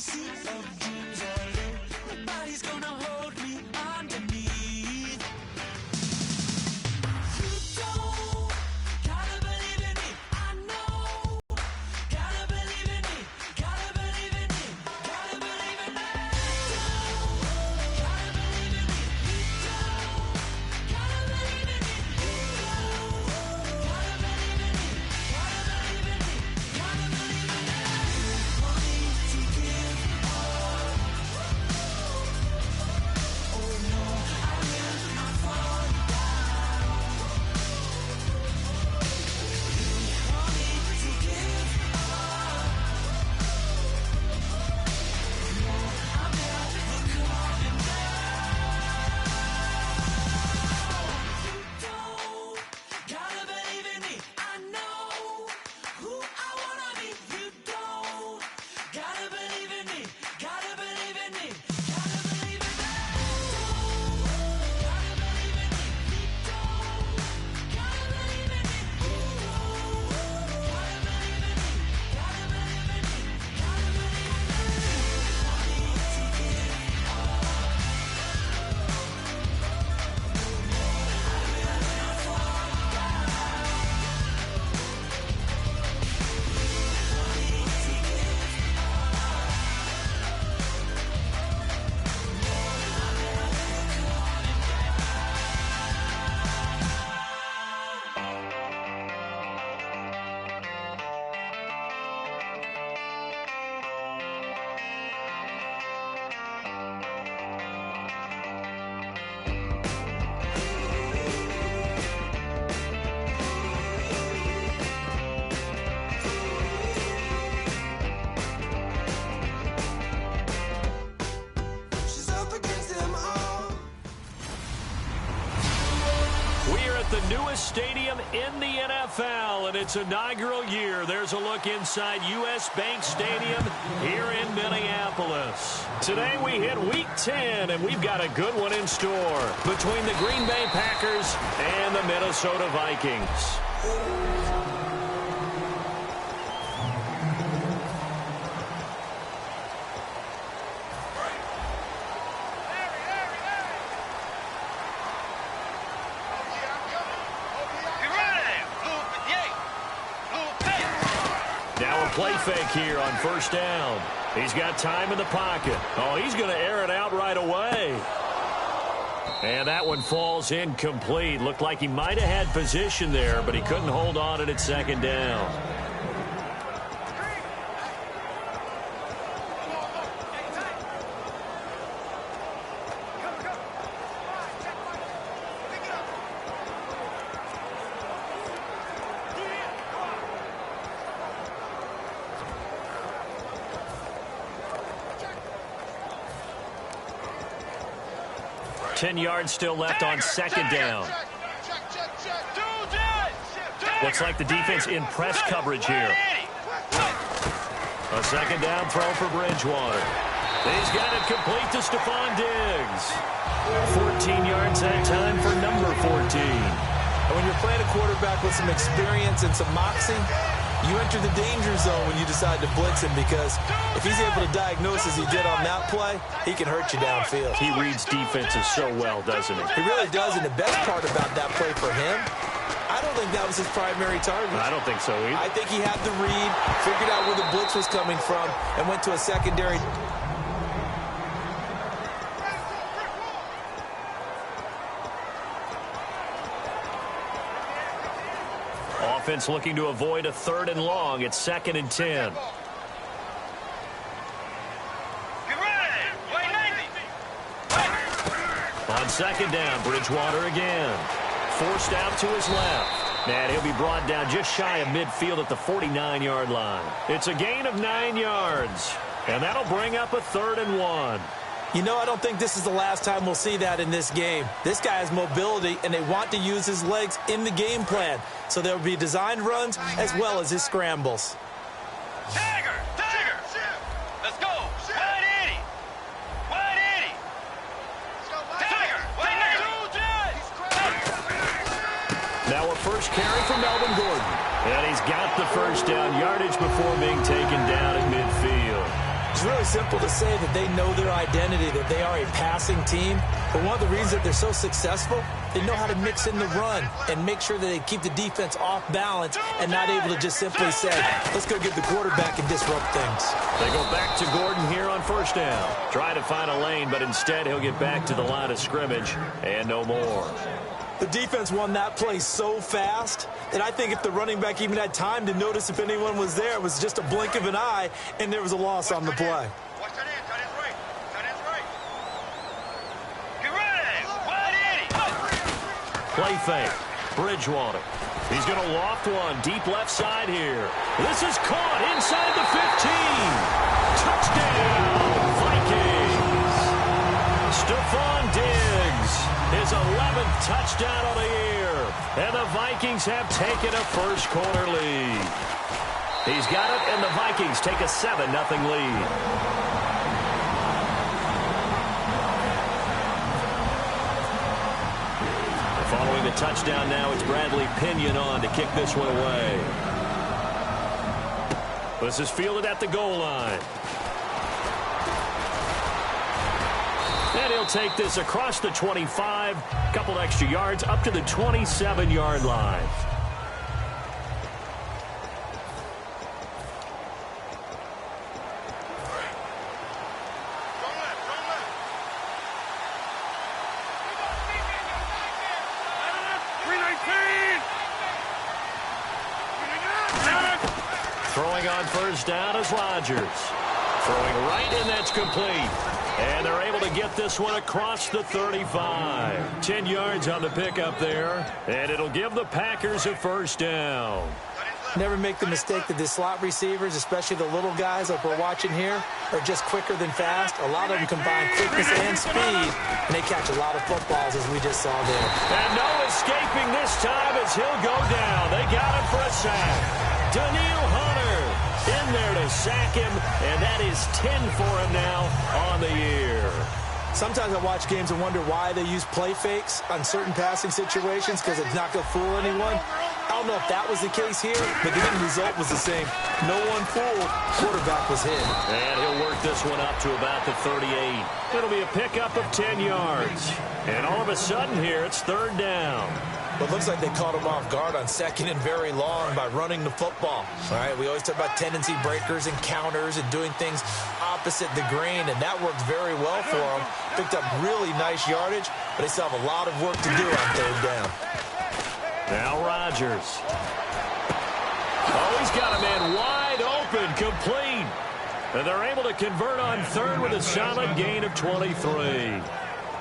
sea of dreams are lit. Nobody's gonna hold me underneath. You don't gotta believe in me, I know. Gotta believe in me, gotta believe in me, gotta believe in me. You don't gotta believe in me, you don't gotta believe in me, you don't gotta believe in me, gotta believe in me, gotta believe in me. Want me to give up? Oh no, I will not fall down. Want me to give up? No, I'm never coming back. You don't gotta believe in me, I know who I wanna be. You don't gotta believe in me, gotta believe in me, gotta believe in me. Gotta believe in me, you don't gotta believe in me, you don't gotta believe in me, gotta believe in me, gotta believe in me. Want me to give up? I will not fall down. Want me to give She's up against them all. We are at the newest stadium in the NFL, and its inaugural year. There's a look inside U.S. Bank Stadium here in Minneapolis. Today we hit Week 10, and we've got a good one in store between the Green Bay Packers and the Minnesota Vikings. Now a play fake here on first down. He's got time in the pocket. Oh, he's going to air it out right away. And that one falls incomplete. Looked like he might have had position there, but he couldn't hold on at second down. Ten yards still left on second down. Looks like the defense in press coverage here. A second down throw for Bridgewater. He's got it complete to Stephon Diggs. 14 yards that time for number 14. And when you're playing a quarterback with some experience and some moxie, you enter the danger zone when you decide to blitz him, because if he's able to diagnose as he did on that play, he can hurt you downfield. He reads defenses so well, doesn't he? He really does, and the best part about that play for him, I don't think that was his primary target. I don't think so either. I think he had the read, figured out where the blitz was coming from, and went to a secondary. Offense looking to avoid a third and long. It's 2nd and 10. On second down, Bridgewater again. Forced out to his left. And he'll be brought down just shy of midfield at the 49-yard line. It's a gain of 9 yards. And that'll bring up a 3rd and 1. You know, I don't think this is the last time we'll see that in this game. This guy has mobility, and they want to use his legs in the game plan. So there will be designed runs as well as his scrambles. Tiger! Let's go! Wide 80! Tiger! Now a first carry for Melvin Gordon. And he's got the first down, yardage before being taken down at midfield. It's really simple to say that they know their identity, that they are a passing team. But one of the reasons that they're so successful, they know how to mix in the run and make sure that they keep the defense off balance and not able to just simply say, let's go get the quarterback and disrupt things. They go back to Gordon here on first down. Try to find a lane, but instead he'll get back to the line of scrimmage and no more. The defense won that play so fast that I think if the running back even had time to notice if anyone was there, it was just a blink of an eye, and there was a loss on the play. Watch that end. Tight end's right. Tight end's right. Get ready. Wide 80. Play fake. Bridgewater. He's going to loft one deep left side here. This is caught inside the 15. Touchdown, Vikings. Stephon Diggs, his 11th touchdown of the year. And the Vikings have taken a first quarter lead. He's got it, and the Vikings take a 7-0 lead. Following the touchdown now, it's Bradley Pinion on to kick this one away. This is fielded at the goal line. And he'll take this across the 25, a couple extra yards, up to the 27-yard line. Throwing on first down is Rodgers. Throwing right, and that's complete. And they're able to get this one across the 35. 10 yards on the pickup there. And it'll give the Packers a first down. Never make the mistake that the slot receivers, especially the little guys like we're watching here, are just quicker than fast. A lot of them combine quickness and speed, and they catch a lot of footballs, as we just saw there. And no escaping this time as he'll go down. They got him for a sack. Daniil Hunter in there to sack him, and that is 10 for him now on the year. Sometimes I watch games and wonder why they use play fakes on certain passing situations, because it's not going to fool anyone. I don't know if that was the case here, but the end result was the same. No one fooled. Quarterback was hit. And he'll work this one up to about the 38. It'll be a pickup of 10 yards. And all of a sudden here, it's third down. But it looks like they caught him off guard on second and very long by running the football. All right, we always talk about tendency breakers and counters and doing things opposite the grain, and that worked very well for them. Picked up really nice yardage, but they still have a lot of work to do on third down. Now Rodgers. Oh, he's got a man wide open, complete. And they're able to convert on third with a solid gain of 23.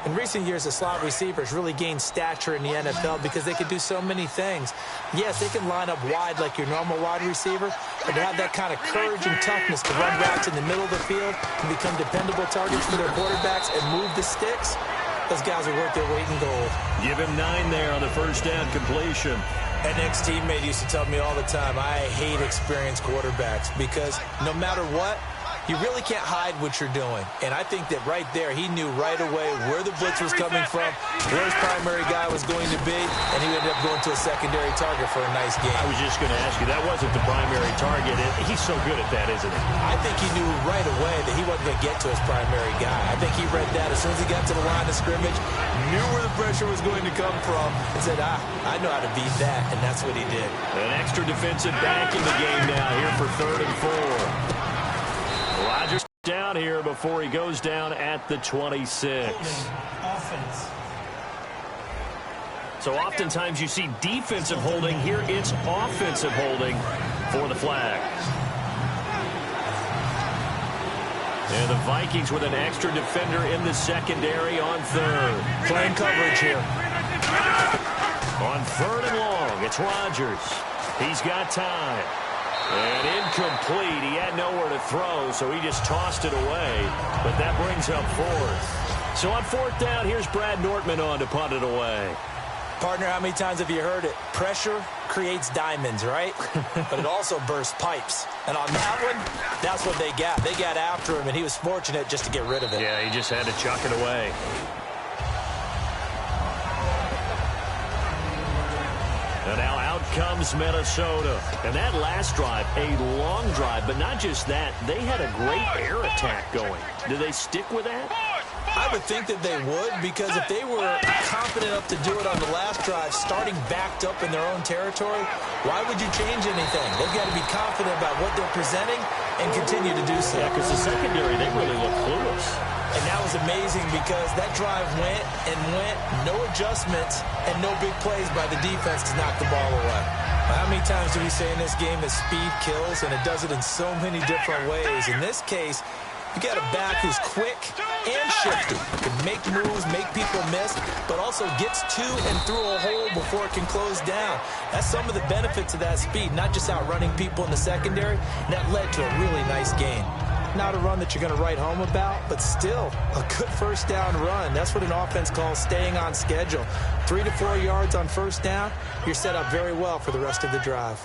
In recent years, the slot receivers really gained stature in the NFL because they can do so many things. Yes, they can line up wide like your normal wide receiver, but to have that kind of courage and toughness to run routes in the middle of the field and become dependable targets for their quarterbacks and move the sticks, those guys are worth their weight in gold. Give him 9 there on the first down completion. An ex-teammate used to tell me all the time, I hate experienced quarterbacks because no matter what, you really can't hide what you're doing. And I think that right there, he knew right away where the blitz was coming from, where his primary guy was going to be, and he ended up going to a secondary target for a nice game. I was just going to ask you, that wasn't the primary target. He's so good at that, isn't he? I think he knew right away that he wasn't going to get to his primary guy. I think he read that as soon as he got to the line of scrimmage, knew where the pressure was going to come from, and said, I know how to beat that, and that's what he did. An extra defensive back in the game now here for 3rd and 4. Rodgers down here before he goes down at the 26. Offense. So oftentimes you see defensive holding. Here it's offensive holding for the flag. And the Vikings with an extra defender in the secondary on third. Playing coverage here. On 3rd and long, it's Rodgers. He's got time. And incomplete. He had nowhere to throw, so he just tossed it away. But that brings up 4th. So on 4th down, here's Brad Nortman on to punt it away. Partner, how many times have you heard it? Pressure creates diamonds, right? But it also bursts pipes. And on that one, that's what they got. They got after him, and he was fortunate just to get rid of it. Yeah, he just had to chuck it away. And now out comes Minnesota. And that last drive, a long drive, but not just that. They had a great air attack going. Do they stick with that? I would think that they would, because if they were confident enough to do it on the last drive, starting backed up in their own territory, why would you change anything? They've got to be confident about what they're presenting and continue to do so. Yeah, because the secondary, they really look clueless. And that was amazing because that drive went and went, no adjustments, and no big plays by the defense to knock the ball away. How many times do we say in this game that speed kills, and it does it in so many different ways? In this case, you got a back who's quick and shifty. Can make moves, make people miss, but also gets to and through a hole before it can close down. That's some of the benefits of that speed, not just outrunning people in the secondary. And that led to a really nice gain. Not a run that you're going to write home about, but still a good first down run. That's what an offense calls staying on schedule. 3 to 4 yards on first down, you're set up very well for the rest of the drive.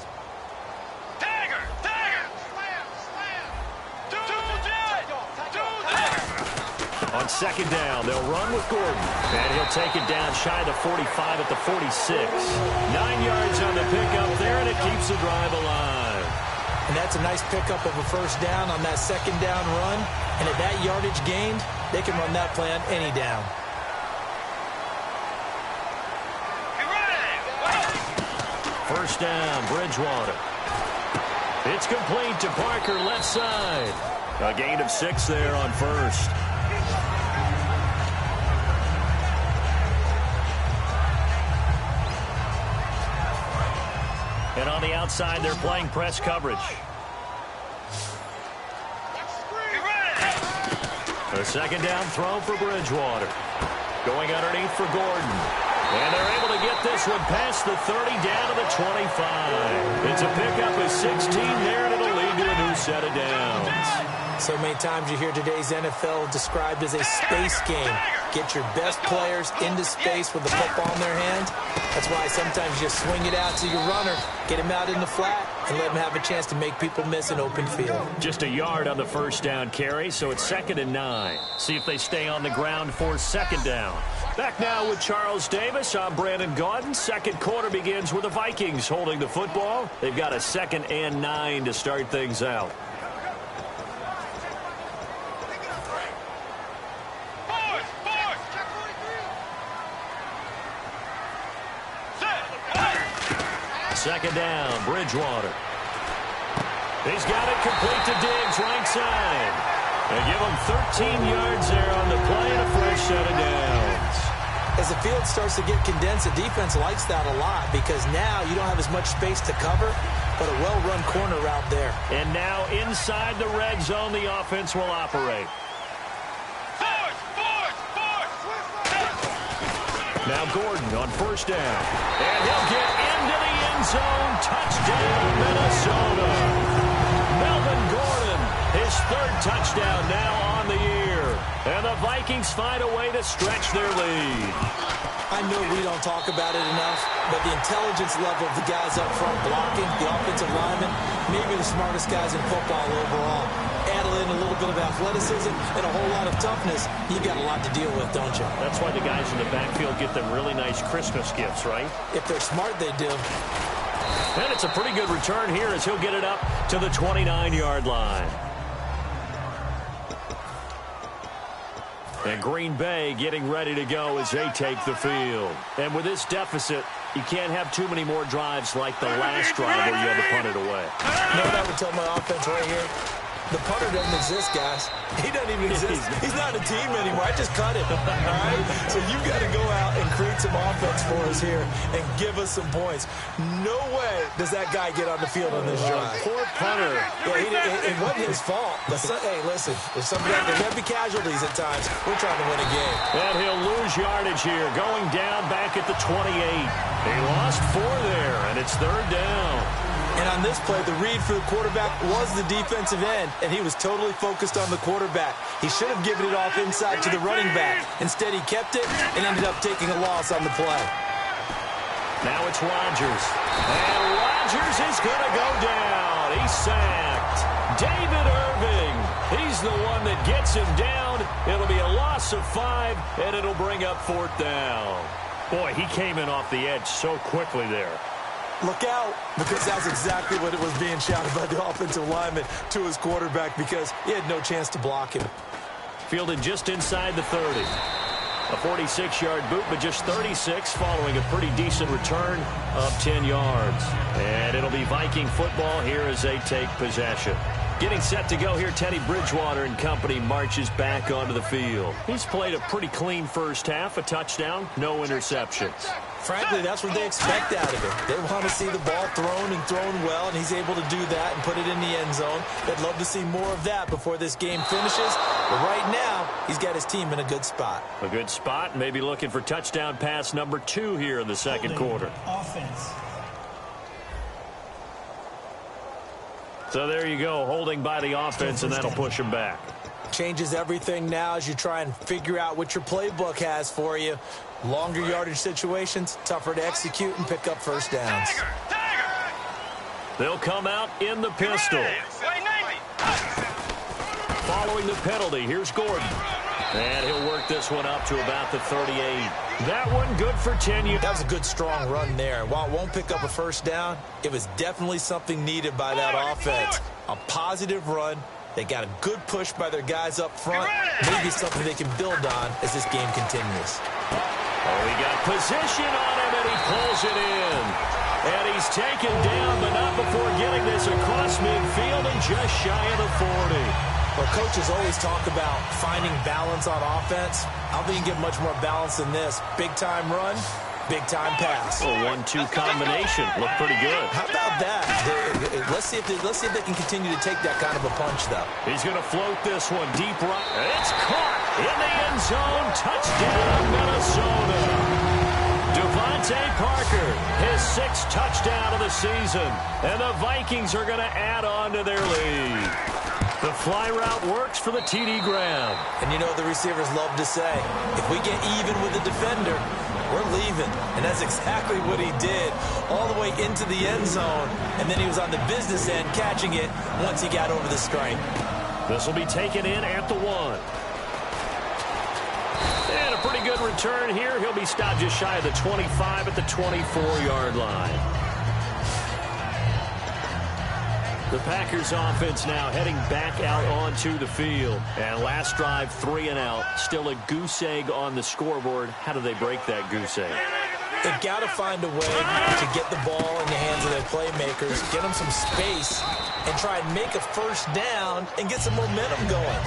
On second down, they'll run with Gordon. And he'll take it down shy of the 45 at the 46. 9 yards on the pickup there, and it keeps the drive alive. And that's a nice pickup of a first down on that second down run. And at that yardage gained, they can run that play on any down. First down, Bridgewater. It's complete to Parker, left side. A gain of 6 there on first. And on the outside, they're playing press coverage. A second down throw for Bridgewater. Going underneath for Gordon. And they're able to get this one past the 30 down to the 25. It's a pickup of 16 there, and it'll lead to a new set of downs. So many times you hear today's NFL described as a space game. Get your best players into space with the football in their hand. That's why sometimes you just swing it out to your runner, get him out in the flat, and let him have a chance to make people miss an open field. Just a yard on the first down carry, so it's 2nd and 9. See if they stay on the ground for second down. Back now with Charles Davis. I'm Brandon Gaudin. Second quarter begins with the Vikings holding the football. They've got a 2nd and 9 to start things out. Second down, Bridgewater. He's got it complete to Diggs, right side. They give him 13 yards there on the play and a fresh set of downs. As the field starts to get condensed, the defense likes that a lot because now you don't have as much space to cover, but a well-run corner route there. And now inside the red zone, the offense will operate. Now Gordon on first down. And he'll get into the end zone. Touchdown, Minnesota. Melvin Gordon, his 3rd touchdown now on the year. And the Vikings find a way to stretch their lead. I know we don't talk about it enough, but the intelligence level of the guys up front blocking, the offensive linemen, maybe the smartest guys in football overall. Add in a little bit of athleticism and a whole lot of toughness, you got a lot to deal with, don't you? That's why the guys in the backfield get them really nice Christmas gifts, right? If they're smart, they do. And it's a pretty good return here as he'll get it up to the 29-yard line. And Green Bay getting ready to go as they take the field. And with this deficit, you can't have too many more drives like the last drive where you had to punt it away. You know what I would tell my offense right here? The punter doesn't exist, guys. He doesn't even exist. He's not a team anymore. I just cut him. All right? So you've got to go out and create some offense for us here and give us some points. No way does that guy get on the field on this drive. Poor punter. Yeah, it wasn't his fault. Hey, listen, there's something like there may be casualties at times. We're trying to win a game. And he'll lose yardage here, going down back at the 28. He lost 4 there, and it's 3rd down. And on this play, the read for the quarterback was the defensive end, and he was totally focused on the quarterback. He should have given it off inside to the running back. Instead, he kept it and ended up taking a loss on the play. Now it's Rodgers. And Rodgers is going to go down. He's sacked. David Irving. He's the one that gets him down. It'll be a loss of 5, and it'll bring up 4th down. Boy, he came in off the edge so quickly there. Look out, because that's exactly what it was being shouted by the offensive lineman to his quarterback, because he had no chance to block him. Fielded just inside the 30. A 46-yard boot, but just 36 following a pretty decent return of 10 yards. And it'll be Viking football here as they take possession. Getting set to go here, Teddy Bridgewater and company marches back onto the field. He's played a pretty clean first half, a touchdown, no interceptions. Frankly, that's what they expect out of him. They want to see the ball thrown and thrown well, and he's able to do that and put it in the end zone. They'd love to see more of that before this game finishes. But right now, he's got his team in a good spot. A good spot, maybe looking for touchdown pass number 2 here in the second quarter. Offense. So there you go, holding by the offense, and that'll push him back. Changes everything now as you try and figure out what your playbook has for you. Longer yardage situations, tougher to execute and pick up first downs. They'll come out in the pistol. Following the penalty, here's Gordon. And he'll work this one up to about the 38. That one good for 10 yards. That was a good, strong run there. While it won't pick up a first down, it was definitely something needed by that offense. A positive run. They got a good push by their guys up front. Maybe something they can build on as this game continues. Oh, he got position on him, and he pulls it in. And he's taken down, but not before getting this across midfield and just shy of the 40. Well, coaches always talk about finding balance on offense. I don't think you can get much more balance than this. Big-time run, big-time pass. A 1-2 combination. Looked pretty good. How about that? Let's see if they can continue to take that kind of a punch, though. He's going to float this one deep right. It's caught in the end zone. Touchdown, Minnesota. Devontae Parker, his 6th touchdown of the season. And the Vikings are going to add on to their lead. The fly route works for the TD Graham. And you know what the receivers love to say? If we get even with the defender, we're leaving. And that's exactly what he did, all the way into the end zone. And then he was on the business end catching it once he got over the stripe. This will be taken in at the 1. And a pretty good return here. He'll be stopped just shy of the 25 at the 24-yard line. The Packers offense now heading back out onto the field. And last drive, 3 and out. Still a goose egg on the scoreboard. How do they break that goose egg? They've got to find a way to get the ball in the hands of their playmakers, get them some space, and try and make a first down and get some momentum going.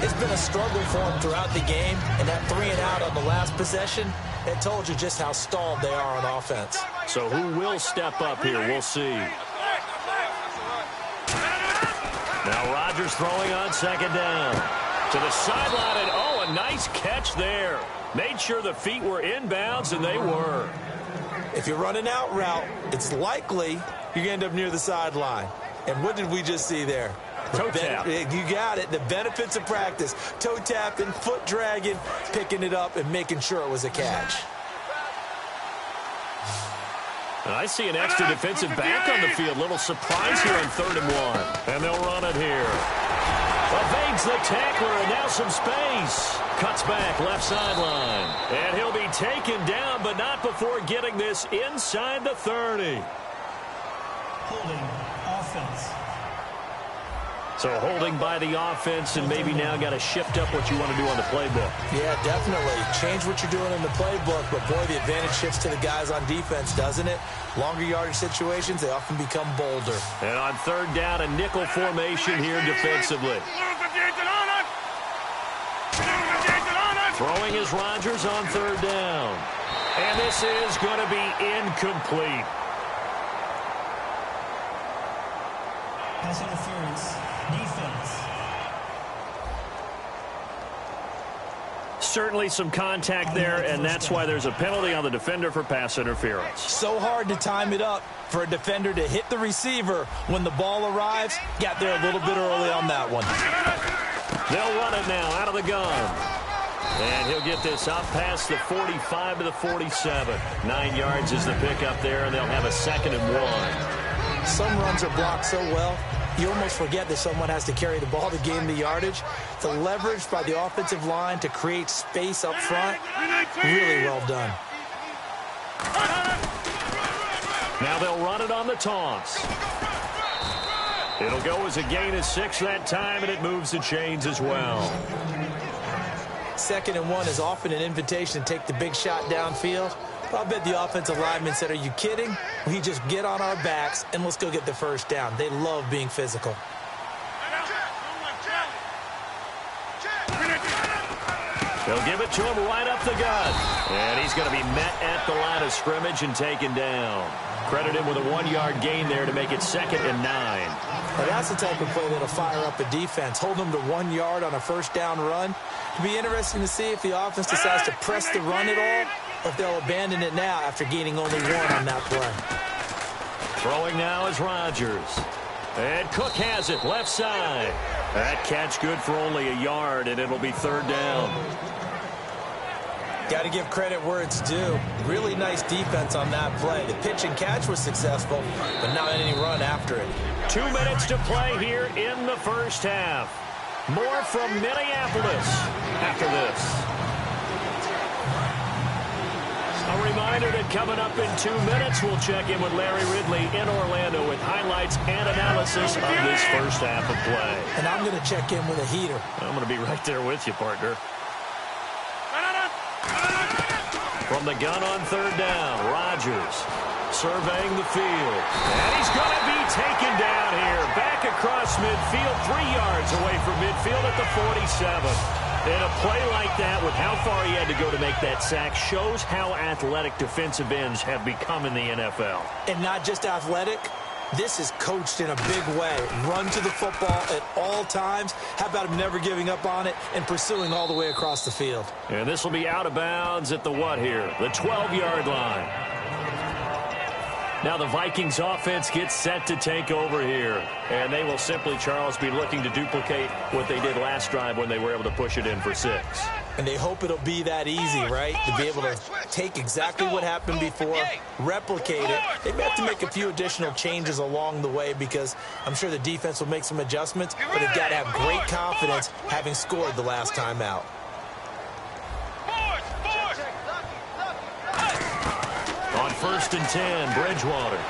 It's been a struggle for them throughout the game, and that 3 and out on the last possession, that told you just how stalled they are on offense. So who will step up here? We'll see. Now Rodgers throwing on second down. To the sideline, and oh, a nice catch there. Made sure the feet were inbounds, and they were. If you're running out route, it's likely you're going to end up near the sideline. And what did we just see there? Toe tap. You got it. The benefits of practice. Toe tapping, foot dragging, picking it up, and making sure it was a catch. And I see an extra defensive back on the field. Little surprise here on 3rd and 1. And they'll run it here. Evades the tackler, and now some space. Cuts back, left sideline. And he'll be taken down, but not before getting this inside the 30. Holding offense. So holding by the offense, and maybe now got to shift up what you want to do on the playbook. Yeah, definitely. Change what you're doing in the playbook, but boy, the advantage shifts to the guys on defense, doesn't it? Longer yardage situations, they often become bolder. And on 3rd down, a nickel formation here defensively. Throwing is Rodgers on 3rd down. And this is going to be incomplete. Pass interference. Defense. Certainly some contact there, and that's why there's a penalty on the defender for pass interference. So hard to time it up for a defender to hit the receiver when the ball arrives. Got there a little bit early on that one. They'll run it now out of the gun. And he'll get this up past the 45 to the 47. 9 yards is the pickup there, and they'll have a 2nd and 1. Some runs are blocked so well, you almost forget that someone has to carry the ball to gain the yardage. The leverage by the offensive line to create space up front, really well done. Now they'll run it on the toss. It'll go as a gain of 6 that time, and it moves the chains as well. 2nd and 1 is often an invitation to take the big shot downfield. I'll bet the offensive lineman said, are you kidding? We just get on our backs and let's go get the first down. They love being physical. They'll give it to him right up the gut. And he's going to be met at the line of scrimmage and taken down. Credit him with a 1-yard gain there to make it 2nd and 9. Now that's the type of play that'll fire up a defense. Hold them to 1 yard on a first down run. It'll be interesting to see if the offense decides to press the run at all, or if they'll abandon it now after gaining only 1 on that play. Throwing now is Rodgers. And Cook has it, left side. That catch good for only a yard, and it'll be 3rd down. Got to give credit where it's due. Really nice defense on that play. The pitch and catch was successful, but not any run after it. 2 minutes to play here in the first half. More from Minneapolis after this. A reminder that coming up in 2 minutes, we'll check in with Larry Ridley in Orlando with highlights and analysis of this first half of play. And I'm going to check in with a heater. I'm going to be right there with you, partner. From the gun on 3rd down, Rodgers surveying the field. And he's going to be taken down here. Back across midfield, 3 yards away from midfield at the 47. And a play like that with how far he had to go to make that sack shows how athletic defensive ends have become in the NFL. And not just athletic. This is coached in a big way. Run to the football at all times. How about him never giving up on it and pursuing all the way across the field? And this will be out of bounds at the what here? The 12-yard line. Now the Vikings offense gets set to take over here. And they will simply, Charles, be looking to duplicate what they did last drive when they were able to push it in for 6. And they hope it'll be that easy, right? To be able to take exactly what happened before, replicate it. They may have to make a few additional changes along the way because I'm sure the defense will make some adjustments, but they've got to have great confidence having scored the last time out. On 1st and 10, Bridgewater.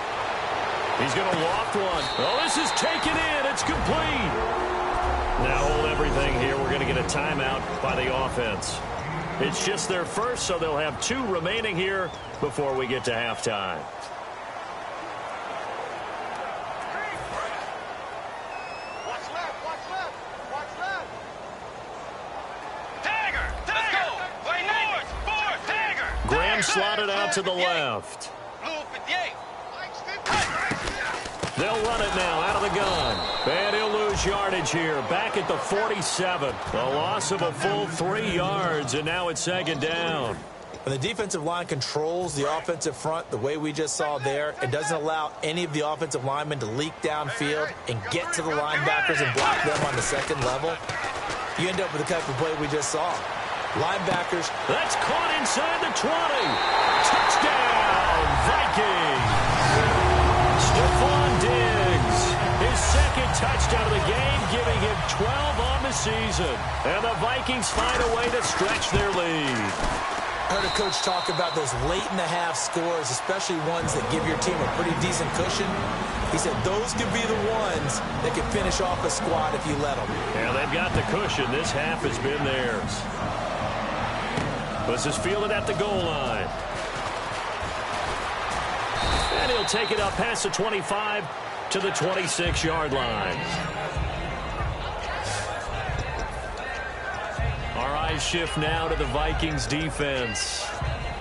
He's going to loft one. Oh, this is taken in. It's complete. Now hold everything here. We're going to get a timeout by the offense. It's just their first, so they'll have 2 remaining here before we get to halftime. Watch left, watch left, watch left. Tagger, let's go. Wait, fourth, Tagger. Graham slotted out to the left. Blue 58. They'll run it now out of the gun. And he'll lose yardage here. Back at the 47. A loss of a full 3 yards, and now it's 2nd down. When the defensive line controls the offensive front the way we just saw there, it doesn't allow any of the offensive linemen to leak downfield and get to the linebackers and block them on the 2nd level. You end up with the type of play we just saw. Linebackers. That's caught inside the 20. Touchdown, Vikings. Stephon Diggs, his 2nd touchdown of the game, giving him 12 on the season. And the Vikings find a way to stretch their lead. I heard a coach talk about those late-in-the-half scores, especially ones that give your team a pretty decent cushion. He said those could be the ones that could finish off a squad if you let them. Yeah, they've got the cushion. This half has been theirs. This is fielded at the goal line. And he'll take it up past the 25 to the 26-yard line. Our eyes shift now to the Vikings defense.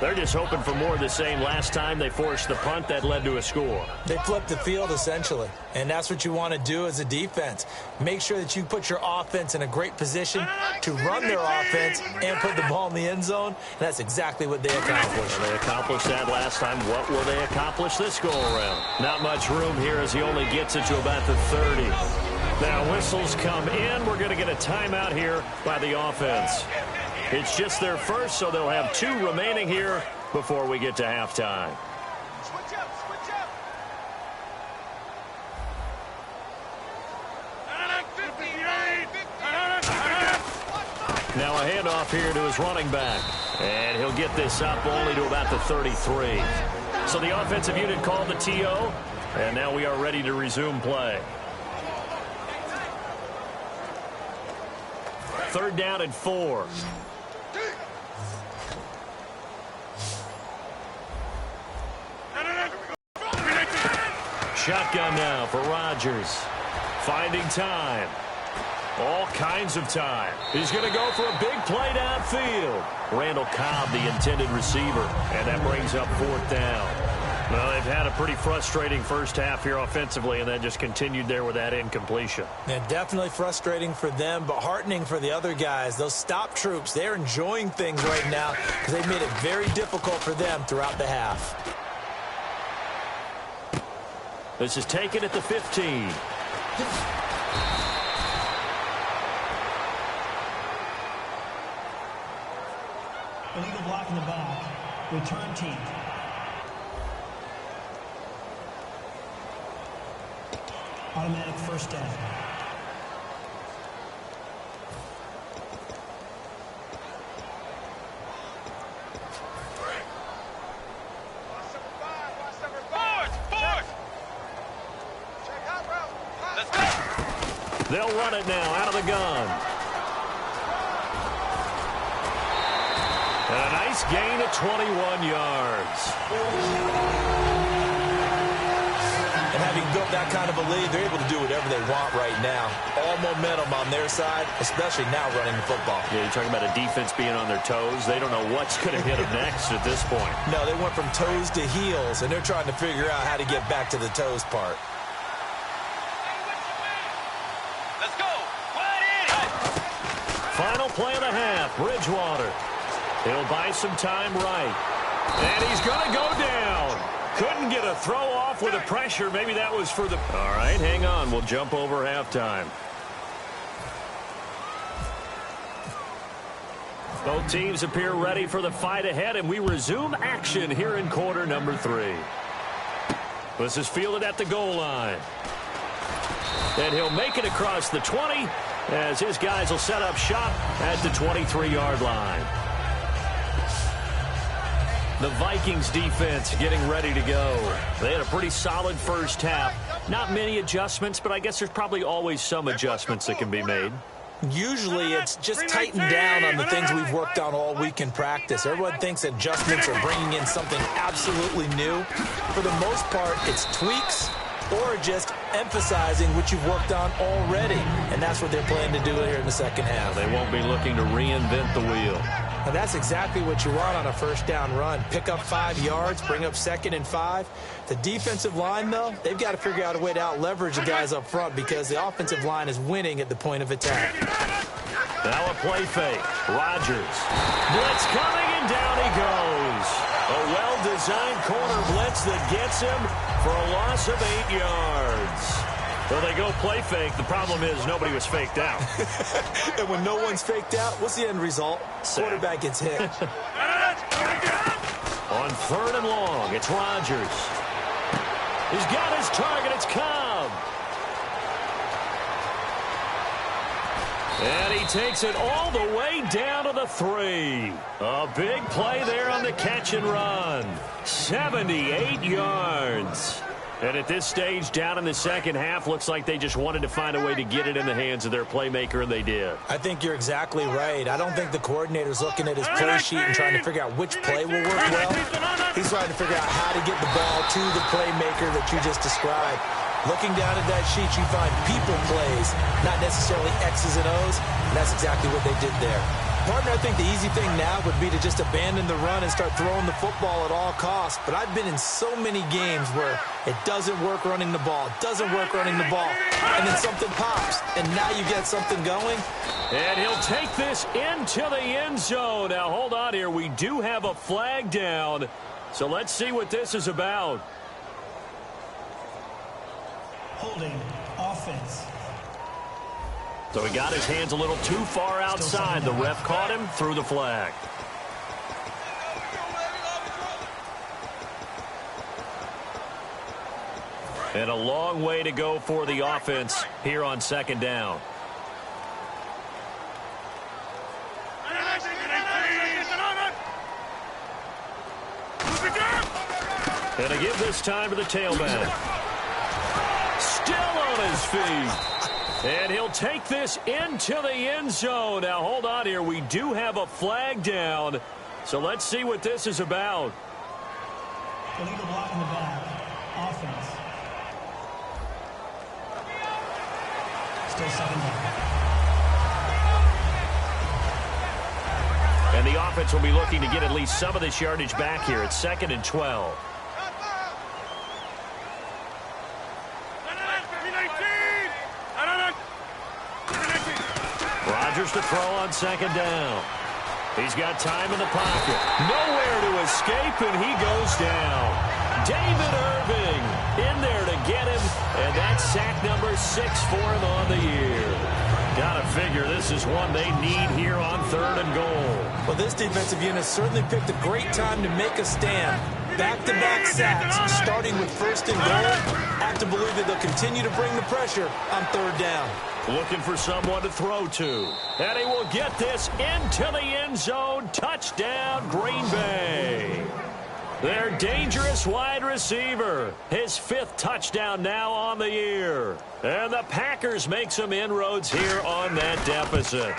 They're just hoping for more of the same. Last time they forced the punt that led to a score. They flipped the field, essentially. And that's what you want to do as a defense. Make sure that you put your offense in a great position to run their offense and put the ball in the end zone. And that's exactly what they accomplished. They accomplished that last time. What will they accomplish this go-around? Not much room here as he only gets it to about the 30. Now whistles come in. We're going to get a timeout here by the offense. It's just their first, so they'll have 2 remaining here before we get to halftime. Switch up, switch up. 58. Now a handoff here to his running back. And he'll get this up only to about the 33. So the offensive unit called the TO, and now we are ready to resume play. 3rd down and 4. Shotgun now for Rodgers. Finding time. All kinds of time. He's going to go for a big play downfield. Randall Cobb, the intended receiver, and that brings up 4th down. Well, they've had a pretty frustrating first half here offensively, and that just continued there with that incompletion. Yeah, definitely frustrating for them, but heartening for the other guys. Those stop troops, they're enjoying things right now because they've made it very difficult for them throughout the half. This is taken at the 15. Illegal block in the back. Return team. Automatic 1st down. They'll run it now out of the gun. And a nice gain of 21 yards. And having built that kind of a lead, they're able to do whatever they want right now. All momentum on their side, especially now running the football. Yeah, you're talking about a defense being on their toes. They don't know what's going to hit them next at this point. No, they went from toes to heels, and they're trying to figure out how to get back to the toes part. Let's go. Right in. Final play of the half, Bridgewater. He'll buy some time right. And he's going to go down. Couldn't get a throw off with the pressure. Maybe that was for the... All right, hang on. We'll jump over halftime. Both teams appear ready for the fight ahead, and we resume action here in quarter number 3. This is fielded at the goal line. And he'll make it across the 20 as his guys will set up shop at the 23-yard line. The Vikings defense getting ready to go. They had a pretty solid first half. Not many adjustments, but I guess there's probably always some adjustments that can be made. Usually it's just tightened down on the things we've worked on all week in practice. Everyone thinks adjustments are bringing in something absolutely new. For the most part, it's tweaks or just emphasizing what you've worked on already. And that's what they're planning to do here in the second half. They won't be looking to reinvent the wheel. Now that's exactly what you want on a first down run. Pick up 5 yards, bring up 2nd and 5. The defensive line, though, they've got to figure out a way to out-leverage the guys up front because the offensive line is winning at the point of attack. Now a play fake. Rodgers. Blitz coming, and down he goes. A well-designed corner blitz that gets him for a loss of 8 yards. Well, they go play fake. The problem is nobody was faked out. And when no one's faked out, what's the end result? Quarterback gets hit. On 3rd and long, it's Rodgers. He's got his target. It's Cobb. And he takes it all the way down to the 3. A big play there on the catch and run. 78 yards. And at this stage, down in the second half, looks like they just wanted to find a way to get it in the hands of their playmaker, and they did. I think you're exactly right. I don't think the coordinator's looking at his play sheet and trying to figure out which play will work well. He's trying to figure out how to get the ball to the playmaker that you just described. Looking down at that sheet, you find people plays, not necessarily X's and O's, and that's exactly what they did there. Partner, I think the easy thing now would be to just abandon the run and start throwing the football at all costs. But I've been in so many games where it doesn't work running the ball, doesn't work running the ball, and then something pops, and now you get something going. And he'll take this into the end zone. Now, hold on here. We do have a flag down, so let's see what this is about. Holding offense. So he got his hands a little too far outside. The ref caught him, threw the flag. And a long way to go for the offense here on 2nd down. And to give this time to the tailback. Still on his feet. And he'll take this into the end zone. Now, hold on here. We do have a flag down. So let's see what this is about. Illegal block in the back. Offense. Still second down. And the offense will be looking to get at least some of this yardage back here. It's 2nd and 12. Rodgers to throw on 2nd down. He's got time in the pocket. Nowhere to escape, and he goes down. David Irving in there to get him, and that's sack number 6 for him on the year. Gotta figure this is one they need here on 3rd and goal. Well, this defensive unit certainly picked a great time to make a stand. Back-to-back sacks, starting with 1st and goal. I have to believe that they'll continue to bring the pressure on 3rd down. Looking for someone to throw to. And he will get this into the end zone. Touchdown, Green Bay. Their dangerous wide receiver. His 5th touchdown now on the year. And the Packers make some inroads here on that deficit.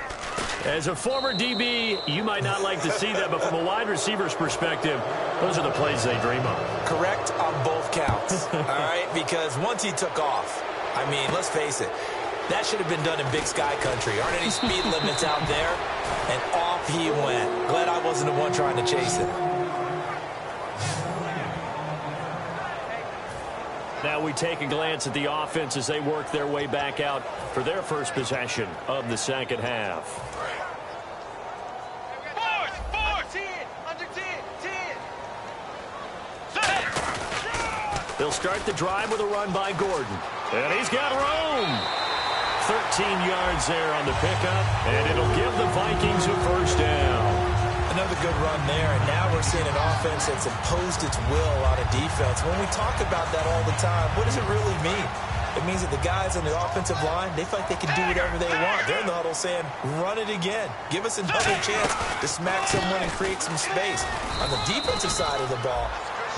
As a former DB, you might not like to see that, but from a wide receiver's perspective, those are the plays they dream of. Correct on both counts, all right? Because once he took off, I mean, let's face it, that should have been done in Big Sky country. Aren't any speed limits out there? And off he went. Glad I wasn't the one trying to chase him. Now we take a glance at the offense as they work their way back out for their first possession of the second half. They'll start the drive with a run by Gordon. And he's got room. 13 yards there on the pickup, and it'll give the Vikings a first down. Another good run there, and now we're seeing an offense that's imposed its will on a defense. When we talk about that all the time, what does it really mean? It means that the guys on the offensive line, they feel like they can do whatever they want. They're in the huddle saying, run it again. Give us another chance to smack someone and create some space. On the defensive side of the ball,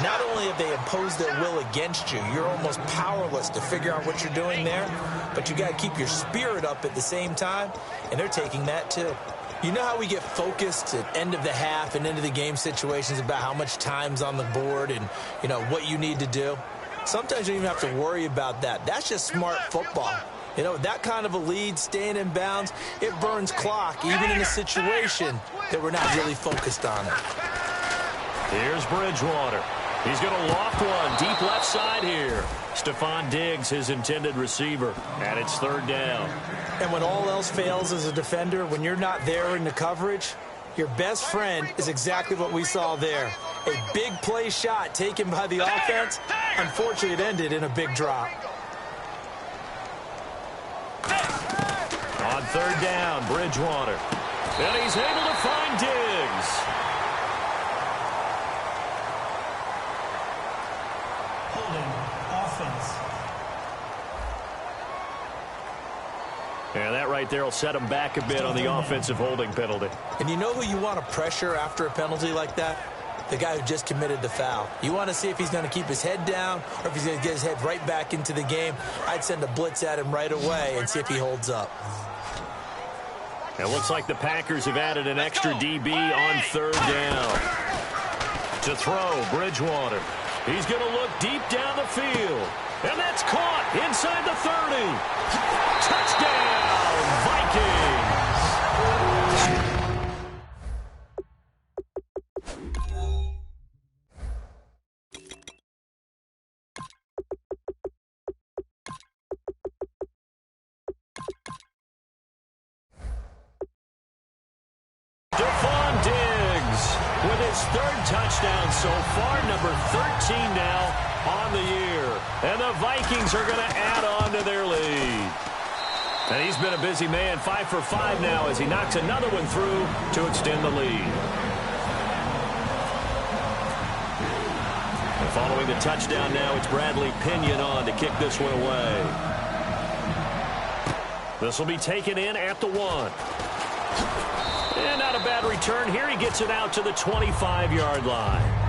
not only have they imposed their will against you, you're almost powerless to figure out what you're doing there, but you got to keep your spirit up at the same time, and they're taking that too. You know how we get focused at end of the half and into the game situations about how much time's on the board and, you know, what you need to do? Sometimes you don't even have to worry about that. That's just smart football. You know, that kind of a lead, staying in bounds, it burns clock, even in a situation that we're not really focused on it. Here's Bridgewater. He's going to loft one deep left side here. Stephon Diggs, his intended receiver, and it's 3rd down. And when all else fails as a defender, when you're not there in the coverage, your best friend is exactly what we saw there. A big play shot taken by the offense. Unfortunately, it ended in a big drop. On 3rd down, Bridgewater. And he's able to find Diggs. And that right there will set him back a bit on the offensive holding penalty. And you know who you want to pressure after a penalty like that? The guy who just committed the foul. You want to see if he's going to keep his head down or if he's going to get his head right back into the game. I'd send a blitz at him right away and see if he holds up. It looks like the Packers have added an extra DB on 3rd down. To throw, Bridgewater. He's going to look deep down the field. And that's caught inside the 30. Touchdown, Vikings. Stephon Diggs with his 3rd touchdown so far, number 13 now on the year. And the Vikings are going to add on to their lead. And he's been a busy man, 5 for 5 now as he knocks another one through to extend the lead. And following the touchdown now, it's Bradley Pinion on to kick this one away. This will be taken in at the 1. And not a bad return here. He gets it out to the 25-yard line.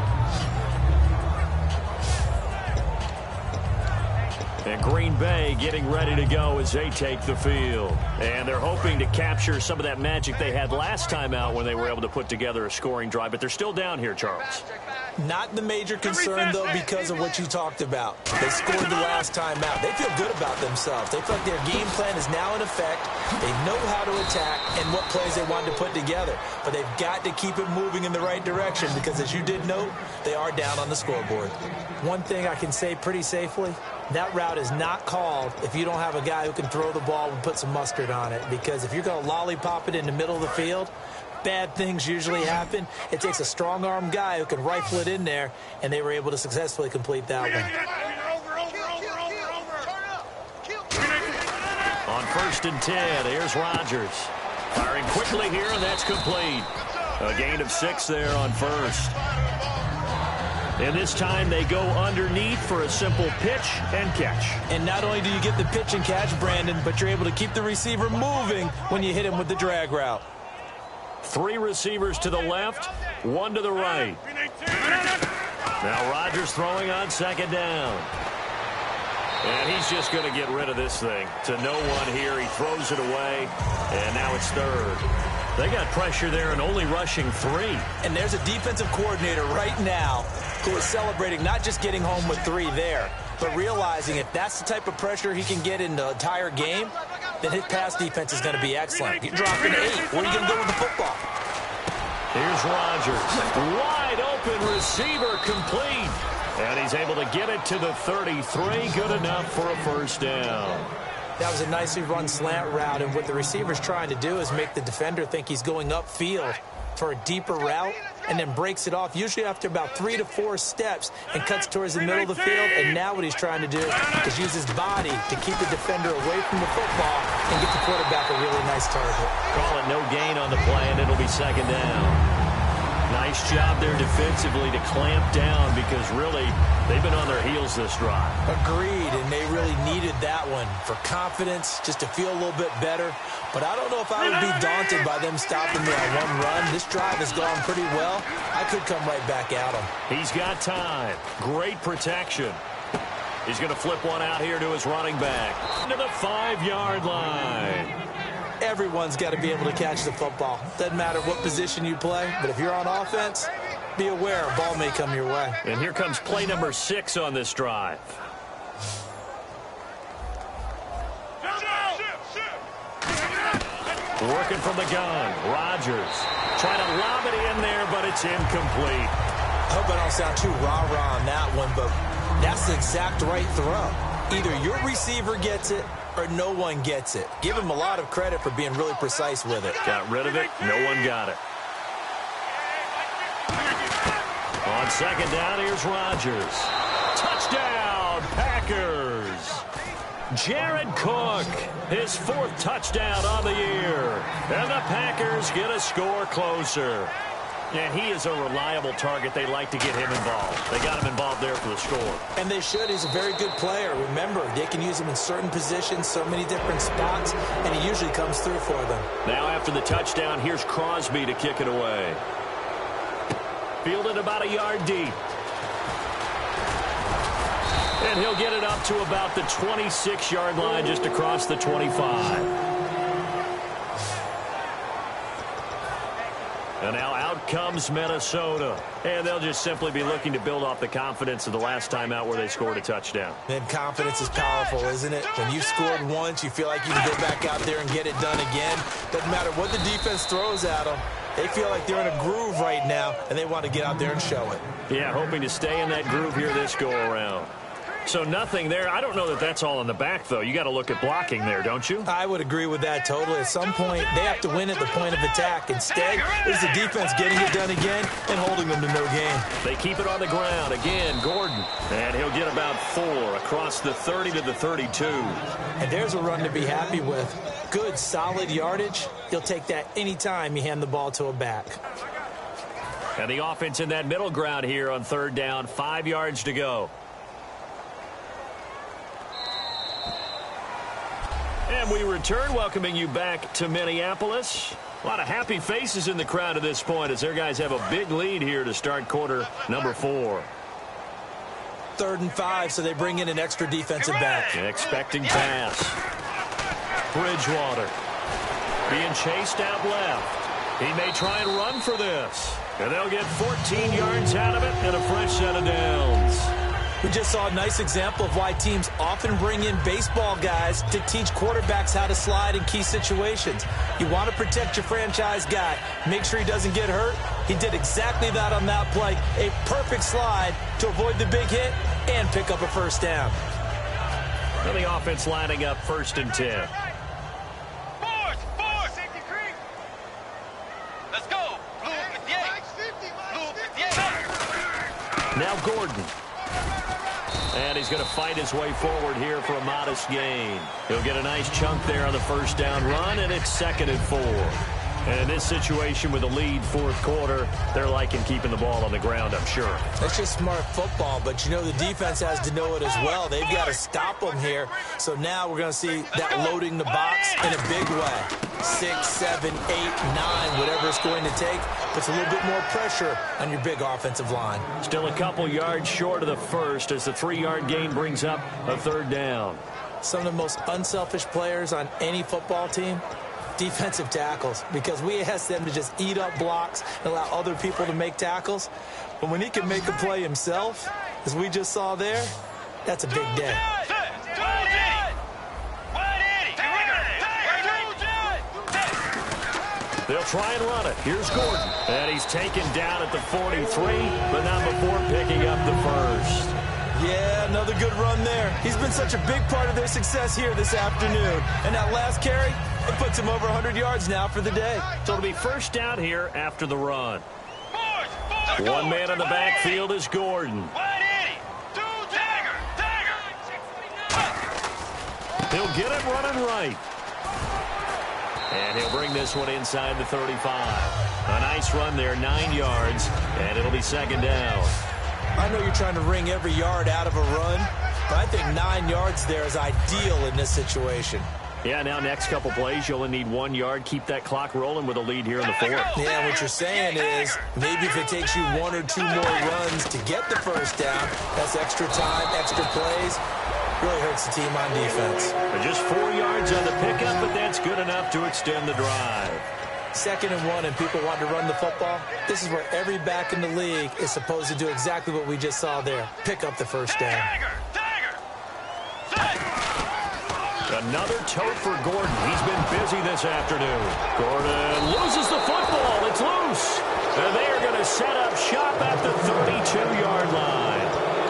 And Green Bay getting ready to go as they take the field. And they're hoping to capture some of that magic they had last time out when they were able to put together a scoring drive. But they're still down here, Charles. Not the major concern, though, because of what you talked about. They scored the last time out. They feel good about themselves. They feel like their game plan is now in effect. They know how to attack and what plays they want to put together. But they've got to keep it moving in the right direction because, as you did note, they are down on the scoreboard. One thing I can say pretty safely, that route is not called if you don't have a guy who can throw the ball and put some mustard on it. Because if you're going to lollipop it in the middle of the field, bad things usually happen. It takes a strong-arm guy who can rifle it in there, and they were able to successfully complete that one. On 1st and 10, here's Rodgers. Firing quickly here, and that's complete. A gain of 6 there on 1st. And this time they go underneath for a simple pitch and catch. And not only do you get the pitch and catch, Brandon, but you're able to keep the receiver moving when you hit him with the drag route. 3 receivers to the left, 1 to the right. Now Rodgers throwing on 2nd down. And he's just going to get rid of this thing. To no one here. He throws it away, and now it's 3rd. They got pressure there and only rushing 3. And there's a defensive coordinator right now who is celebrating not just getting home with 3 there, but realizing if that's the type of pressure he can get in the entire game, then his pass defense is going to be excellent. You're dropping 8. Where are you going to go with the football? Here's Rodgers. Wide open receiver complete. And he's able to get it to the 33. Good enough for a 1st down. That was a nicely run slant route, and what the receiver's trying to do is make the defender think he's going upfield for a deeper route and then breaks it off, usually after about 3 to 4 steps, and cuts towards the middle of the field. And now what he's trying to do is use his body to keep the defender away from the football and get the quarterback a really nice target. Call it no gain on the play, and it'll be 2nd down. Nice job there defensively to clamp down because really they've been on their heels this drive. Agreed, and they really needed that one for confidence, just to feel a little bit better. But I don't know if I would be daunted by them stopping me on one run. This drive has gone pretty well. I could come right back at them. He's got time. Great protection. He's going to flip one out here to his running back. To the 5-yard line. Everyone's got to be able to catch the football. Doesn't matter what position you play, but if you're on offense, be aware a ball may come your way. And here comes play number 6 on this drive. Working from the gun, Rodgers trying to lob it in there, but it's incomplete. I hope I don't sound too rah-rah on that one, but that's the exact right throw. Either your receiver gets it or no one gets it. Give him a lot of credit for being really precise with it. Got rid of it. No one got it. On 2nd down, here's Rodgers. Touchdown, Packers. Jared Cook, his 4th touchdown on the year. And the Packers get a score closer. And he is a reliable target. They like to get him involved. They got him involved there for the score. And they should. He's a very good player. Remember, they can use him in certain positions, so many different spots, and he usually comes through for them. Now after the touchdown, here's Crosby to kick it away. Fielded about a yard deep. And he'll get it up to about the 26-yard line, just across the 25. And now out comes Minnesota. And they'll just simply be looking to build off the confidence of the last time out where they scored a touchdown. And confidence is powerful, isn't it? When you've scored once, you feel like you can go back out there and get it done again. Doesn't matter what the defense throws at them. They feel like they're in a groove right now, and they want to get out there and show it. Yeah, hoping to stay in that groove here this go-around. So nothing there. I don't know that that's all in the back, though. You got to look at blocking there, don't you? I would agree with that totally. At some point, they have to win at the point of attack. Instead, it's the defense getting it done again and holding them to no gain. They keep it on the ground. Again, Gordon. And he'll get about 4 across the 30 to the 32. And there's a run to be happy with. Good, solid yardage. You'll take that anytime you hand the ball to a back. And the offense in that middle ground here on 3rd down. 5 yards to go. And we return, welcoming you back to Minneapolis. A lot of happy faces in the crowd at this point as their guys have a big lead here to start quarter number 4. 3rd and 5, so they bring in an extra defensive back. Expecting pass. Bridgewater being chased out left. He may try and run for this. And they'll get 14 yards out of it and a fresh set of downs. We just saw a nice example of why teams often bring in baseball guys to teach quarterbacks how to slide in key situations. You want to protect your franchise guy. Make sure he doesn't get hurt. He did exactly that on that play. A perfect slide to avoid the big hit and pick up a first down. And the offense lining up 1st and 10. Let's go. Blue 58. Blue 58. Now Gordon. And he's going to fight his way forward here for a modest gain. He'll get a nice chunk there on the first down run, and it's 2nd and 4. And in this situation with a lead 4th quarter, they're liking keeping the ball on the ground, I'm sure. That's just smart football, but you know the defense has to know it as well. They've got to stop them here. So now we're going to see that loading the box in a big way. 6, 7, 8, 9, whatever it's going to take, puts a little bit more pressure on your big offensive line. Still a couple yards short of the first as the 3-yard gain brings up a 3rd down. Some of the most unselfish players on any football team, defensive tackles, because we ask them to just eat up blocks and allow other people to make tackles. But when he can make a play himself, as we just saw there, that's a big day. They'll try and run it. Here's Gordon. And he's taken down at the 43, but not before picking up the first. Yeah, another good run there. He's been such a big part of their success here this afternoon. And that last carry, it puts him over 100 yards now for the day. So it'll be first down here after the run. One man in the backfield is Gordon. He'll get it running right. And he'll bring this one inside the 35. A nice run there, 9 yards, and it'll be 2nd down. I know you're trying to wring every yard out of a run, but I think 9 yards there is ideal in this situation. Yeah, now next couple plays, you only need 1 yard. Keep that clock rolling with a lead here in the 4th. Yeah, what you're saying is maybe if it takes you 1 or 2 more runs to get the first down, that's extra time, extra plays. Really hurts the team on defense. Just 4 yards on the pickup, but that's good enough to extend the drive. 2nd and 1, and people want to run the football. This is where every back in the league is supposed to do exactly what we just saw there. Pick up the first down. Another tote for Gordon. He's been busy this afternoon. Gordon loses the football. It's loose. And they are going to set up shop at the 32-yard line.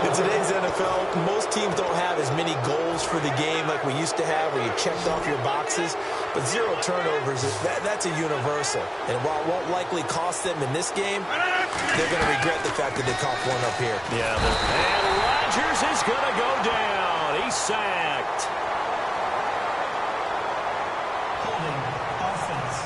In today's NFL, most teams don't have as many goals for the game like we used to have where you checked off your boxes. But 0 turnovers, that's a universal. And while it won't likely cost them in this game, they're going to regret the fact that they caught one up here. Yeah, and Rodgers is going to go down. He's sacked. Holding offense.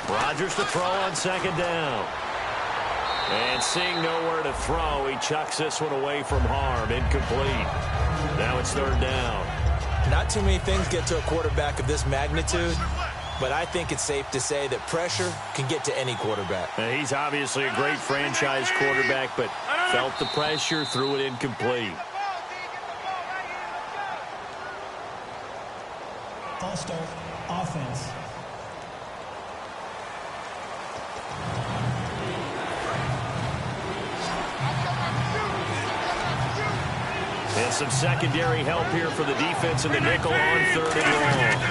Rodgers to throw on 2nd down. And seeing nowhere to throw, he chucks this one away from harm. Incomplete. Now it's 3rd down. Not too many things get to a quarterback of this magnitude, but I think it's safe to say that pressure can get to any quarterback. He's obviously a great franchise quarterback, but felt the pressure, threw it incomplete. False start offense. And some secondary help here for the defense in the nickel on 3rd and long.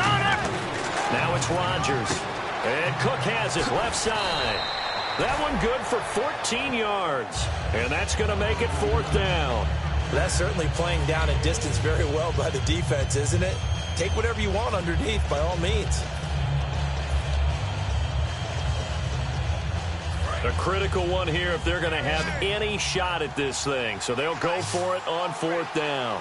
Now it's Rodgers. And Cook has it left side. That one good for 14 yards. And that's going to make it 4th down. That's certainly playing down and distance very well by the defense, isn't it? Take whatever you want underneath, by all means. A critical one here if they're going to have any shot at this thing. So they'll go for it on 4th down.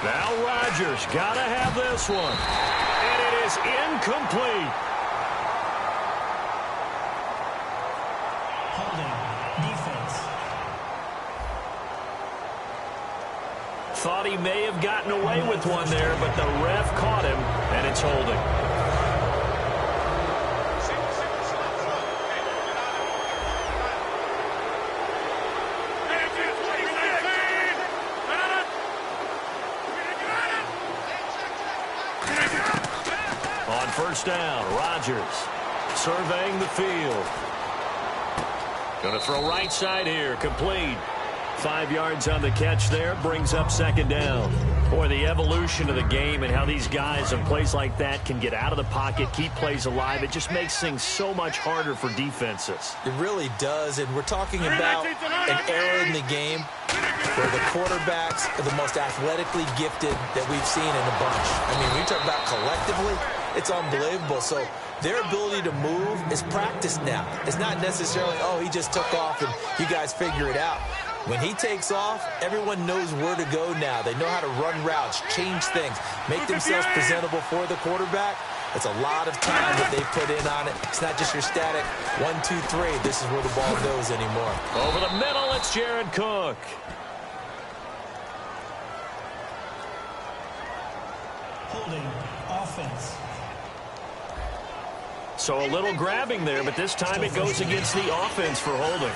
Now Rodgers got to have this one. And it is incomplete. Thought he may have gotten away with one there, but the ref caught him, and it's holding. On first down, Rodgers surveying the field. Going to throw right side here, complete. 5 yards on the catch there, brings up second down. Boy, the evolution of the game and how these guys in plays like that can get out of the pocket, keep plays alive, it just makes things so much harder for defenses. It really does, and we're talking about an era in the game where the quarterbacks are the most athletically gifted that we've seen in a bunch. I mean, when you talk about collectively, it's unbelievable. So their ability to move is practiced now. It's not necessarily, oh, he just took off and you guys figure it out. When he takes off, everyone knows where to go now. They know how to run routes, change things, make themselves presentable for the quarterback. It's a lot of time that they put in on it. It's not just your static 1, 2, 3. This is where the ball goes anymore. Over the middle, it's Jared Cook. Holding offense. So a little grabbing there, but this time it goes against the offense for holding.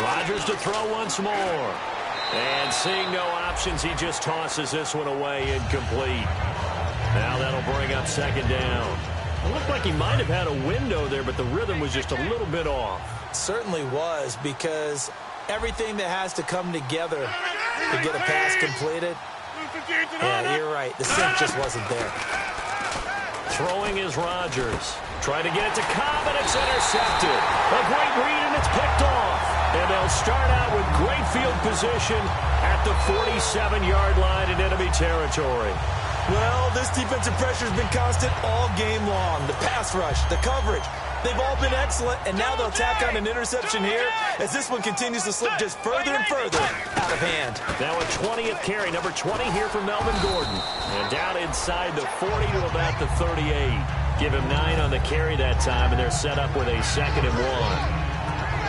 Rodgers to throw once more. And seeing no options, he just tosses this one away, incomplete. Now that'll bring up second down. It looked like he might have had a window there, but the rhythm was just a little bit off. It certainly was, because everything that has to come together to get a pass completed, yeah, you're right. The sync just wasn't there. Throwing is Rodgers. Trying to get it to Cobb, and it's intercepted. A great read, and it's picked off. And they'll start out with great field position at the 47-yard line in enemy territory. Well, this defensive pressure has been constant all game long. The pass rush, the coverage, they've all been excellent, and now they'll tack on an interception here as this one continues to slip just further and further out of hand. Now a 20th carry, number 20 here for Melvin Gordon. And down inside the 40 to about the 38. Give him 9 on the carry that time, and they're set up with a 2nd and 1.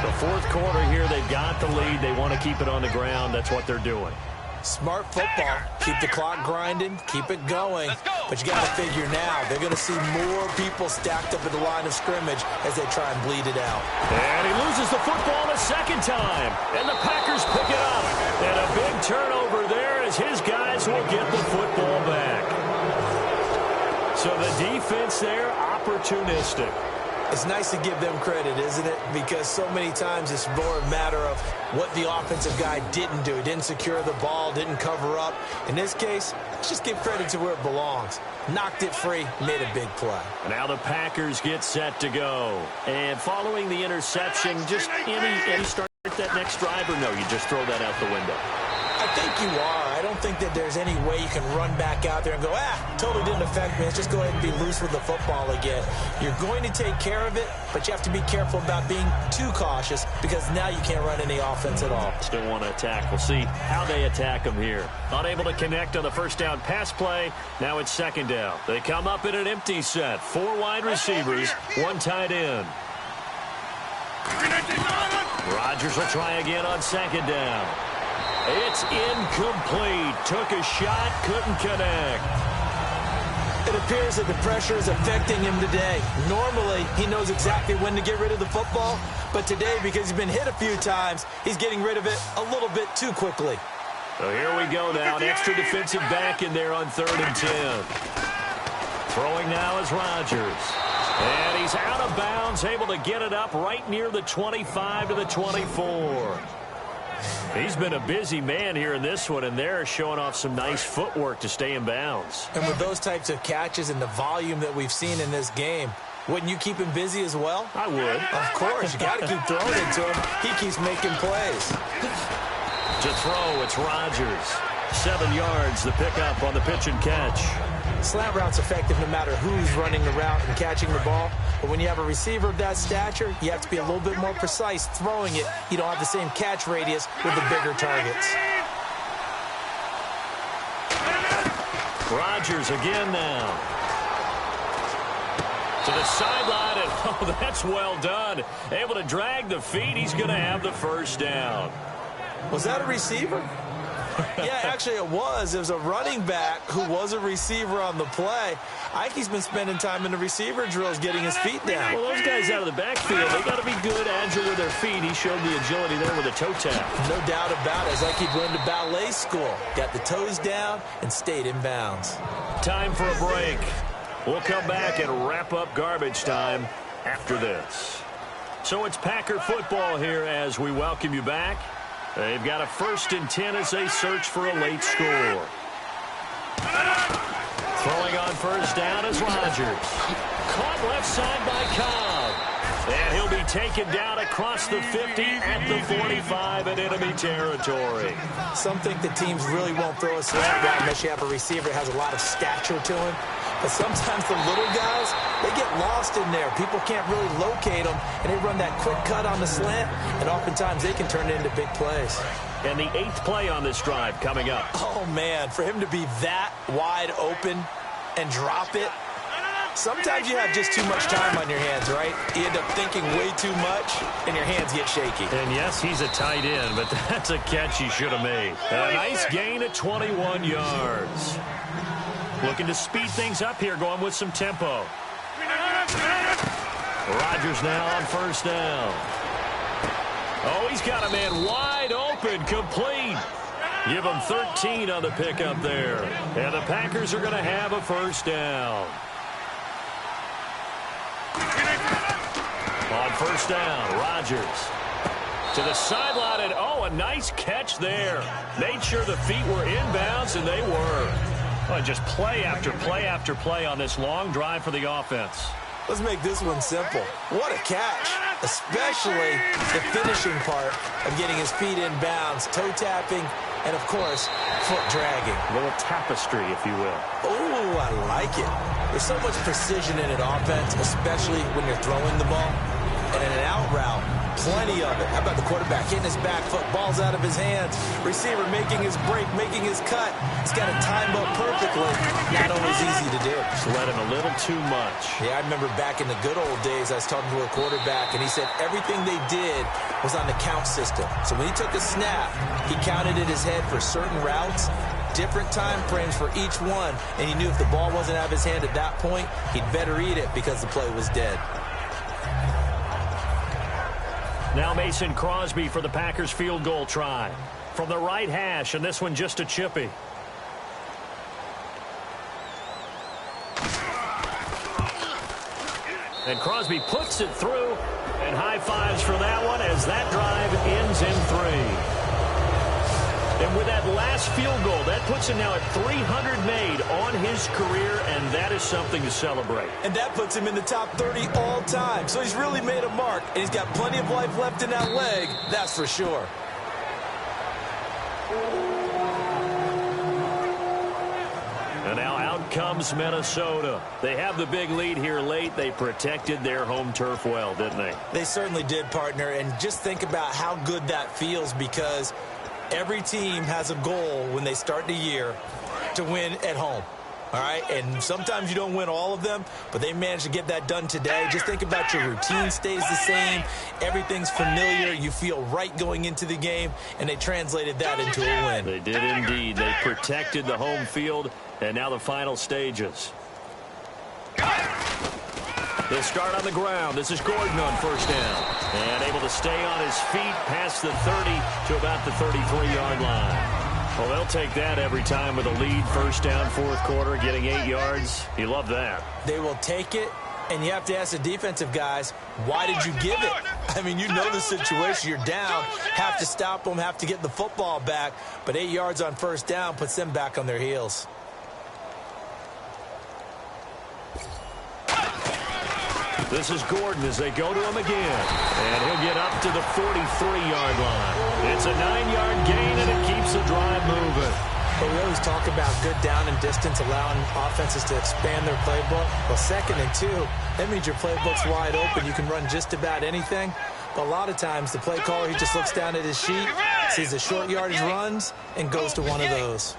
The fourth quarter here, they've got the lead. They want to keep it on the ground. That's what they're doing. Smart football. Keep the clock grinding. Keep it going. But you got to figure now, they're going to see more people stacked up at the line of scrimmage as they try and bleed it out. And he loses the football a second time. And the Packers pick it up. And a big turnover there as his guys will get the football back. So the defense there, opportunistic. It's nice to give them credit, isn't it? Because so many times it's more a matter of what the offensive guy didn't do. He didn't secure the ball, didn't cover up. In this case, let's just give credit to where it belongs. Knocked it free, made a big play. Now the Packers get set to go. And following the interception, just any start that next drive, or no, you just throw that out the window? I think you are. I don't think that there's any way you can run back out there and go, totally didn't affect me. Let's just go ahead and be loose with the football again. You're going to take care of it, but you have to be careful about being too cautious because now you can't run any offense at all. Still want to attack. We'll see how they attack them here. Unable to connect on the first down pass play. Now it's second down. They come up in an empty set. 4 wide receivers, 1 tight end. Rodgers will try again on second down. It's incomplete. Took a shot, couldn't connect. It appears that the pressure is affecting him today. Normally, he knows exactly when to get rid of the football, but today, because he's been hit a few times, he's getting rid of it a little bit too quickly. So here we go now. An extra defensive back in there on 3rd and 10. Throwing now is Rodgers. And he's out of bounds, able to get it up right near the 25 to the 24. He's been a busy man here in this one, and they're showing off some nice footwork to stay in bounds. And with those types of catches and the volume that we've seen in this game, wouldn't you keep him busy as well? I would. Of course. You got to keep throwing it to him. He keeps making plays. To throw, it's Rodgers. 7 yards, the pickup on the pitch and catch. Slant route's effective no matter who's running the route and catching the ball. But when you have a receiver of that stature, you have to be a little bit more precise throwing it. You don't have the same catch radius with the bigger targets. Rodgers again now. To the sideline, and oh, that's well done. Able to drag the feet. He's going to have the first down. Was that a receiver? Yeah, actually it was. It was a running back who was a receiver on the play. I think he's been spending time in the receiver drills getting his feet down. Well, those guys out of the backfield, they got to be good, agile with their feet. He showed the agility there with a toe tap. No doubt about it. It's like he'd went to ballet school. Got the toes down and stayed in bounds. Time for a break. We'll come back and wrap up garbage time after this. So it's Packer football here as we welcome you back. They've got a 1st and 10 as they search for a late score. Throwing on first down is Rodgers. Caught left side by Cobb. And he'll be taken down across the 50 at the 45 in enemy territory. Some think the teams really won't throw a slant route unless you have a receiver that has a lot of stature to him. But sometimes the little guys, they get lost in there. People can't really locate them, and they run that quick cut on the slant, and oftentimes they can turn it into big plays. And the 8th play on this drive coming up. Oh, man, for him to be that wide open and drop it, sometimes you have just too much time on your hands, right? You end up thinking way too much, and your hands get shaky. And, yes, he's a tight end, but that's a catch he should have made. A nice gain at 21 yards. Looking to speed things up here, going with some tempo. Rodgers now on first down. Oh, he's got a man wide open, complete. Give him 13 on the pickup there. And the Packers are going to have a first down. On first down, Rodgers. To the sideline, and oh, a nice catch there. Made sure the feet were inbounds, and they were. Oh, just play after play after play on this long drive for the offense. Let's make this one simple. What a catch, especially the finishing part of getting his feet in bounds, toe tapping, and, of course, foot dragging. A little tapestry, if you will. Oh, I like it. There's so much precision in an offense, especially when you're throwing the ball. And in an out route, plenty of it. How about the quarterback hitting his back foot, ball's out of his hands, receiver making his break, making his cut. He's got it timed up perfectly. Not always easy to do. Just let him a little too much. Yeah, I remember back in the good old days, I was talking to a quarterback, and he said everything they did was on the count system. So when he took a snap, he counted in his head for certain routes, different time frames for each one, and he knew if the ball wasn't out of his hand at that point, he'd better eat it because the play was dead. Now Mason Crosby for the Packers field goal try. From the right hash, and this one just a chippy. And Crosby puts it through, and high fives for that one as that drive ends in 3. And with that last field goal, that puts him now at 300 made on his career, and that is something to celebrate. And that puts him in the top 30 all time. So he's really made a mark, and he's got plenty of life left in that leg, that's for sure. And now out comes Minnesota. They have the big lead here late. They protected their home turf well, didn't they? They certainly did, partner. And just think about how good that feels, because every team has a goal when they start the year to win at home. All right, and sometimes you don't win all of them, but they managed to get that done today. Just think about your routine stays the same. Everything's familiar. You feel right going into the game, and they translated that into a win. They did indeed. They protected the home field, and now the final stages. They'll start on the ground. This is Gordon on first down. And able to stay on his feet past the 30 to about the 33-yard line. Well, they'll take that every time with a lead, first down, fourth quarter, getting 8 yards. You love that. They will take it, and you have to ask the defensive guys, why did you give it? I mean, you know the situation. You're down, have to stop them, have to get the football back, but 8 yards on first down puts them back on their heels. This is Gordon as they go to him again. And he'll get up to the 43-yard line. It's a 9-yard gain, and it keeps the drive moving. But we always talk about good down and distance, allowing offenses to expand their playbook. Well, 2nd and 2, that means your playbook's wide open. You can run just about anything. But a lot of times, the play caller, he just looks down at his sheet, sees the short yardage runs, and goes to one of those.